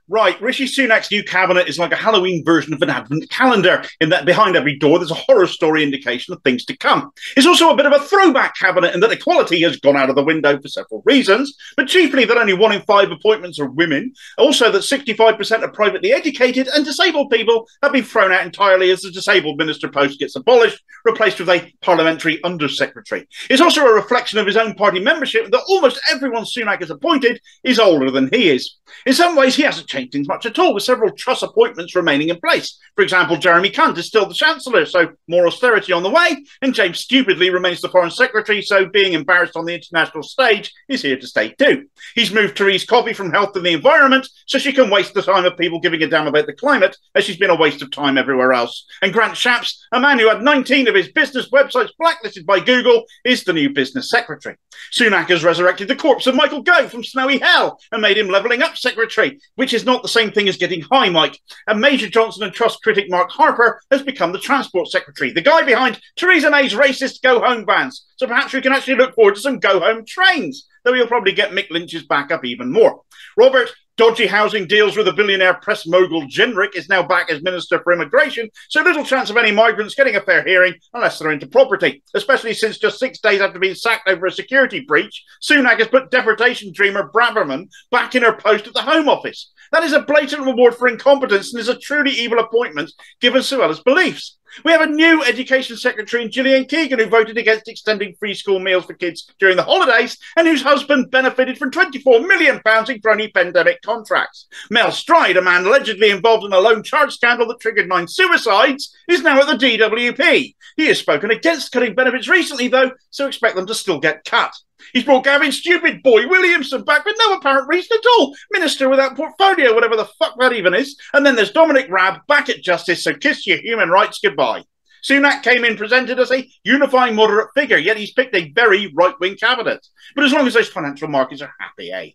Right, Rishi Sunak's new cabinet is like a Halloween version of an advent calendar, in that behind every door there's a horror story indication of things to come. It's also a bit of a throwback cabinet in that equality has gone out of the window for several reasons, but chiefly that only 1 in 5 appointments are women, also that 65% are privately educated, and disabled people have been thrown out entirely as the disabled minister post gets abolished, replaced with a parliamentary undersecretary. It's also a reflection of his own party membership that almost everyone Sunak has appointed is older than he is. In some ways, he hasn't changed things much at all, with several truss appointments remaining in place. For example, Jeremy Hunt is still the Chancellor, so more austerity on the way, and James stupidly remains the Foreign Secretary, so being embarrassed on the international stage is here to stay too. He's moved Therese Coffey from Health and the Environment so she can waste the time of people giving a damn about the climate, as she's been a waste of time everywhere else. And Grant Shapps, a man who had 19 of his business websites blacklisted by Google, is the new Business Secretary. Sunak has resurrected the corpse of Michael Gove from Snowy Hell and made him Levelling Up Secretary, which is not the same thing as getting high, Mike. And Major Johnson and Trust critic Mark Harper has become the Transport Secretary, the guy behind Theresa May's racist go-home bans. So perhaps we can actually look forward to some go-home trains, though he'll probably get Mick Lynch's back up even more. Robert Dodgy Housing deals with a billionaire press mogul Jenrick is now back as Minister for Immigration, so little chance of any migrants getting a fair hearing unless they're into property, especially since just 6 days after being sacked over a security breach, Sunak has put deportation dreamer Braverman back in her post at the Home Office. That is a blatant reward for incompetence and is a truly evil appointment given Suella's beliefs. We have a new Education Secretary in Gillian Keegan who voted against extending free school meals for kids during the holidays and whose husband benefited from £24 million in crony pandemic contracts. Mel Stride, a man allegedly involved in a loan charge scandal that triggered 9 suicides, is now at the DWP. He has spoken against cutting benefits recently, though, so expect them to still get cut. He's brought Gavin's stupid boy Williamson back for no apparent reason at all. Minister without portfolio, whatever the fuck that even is. And then there's Dominic Raab back at Justice, so kiss your human rights goodbye. Sunak came in presented as a unifying moderate figure, yet he's picked a very right-wing cabinet. But as long as those financial markets are happy, eh?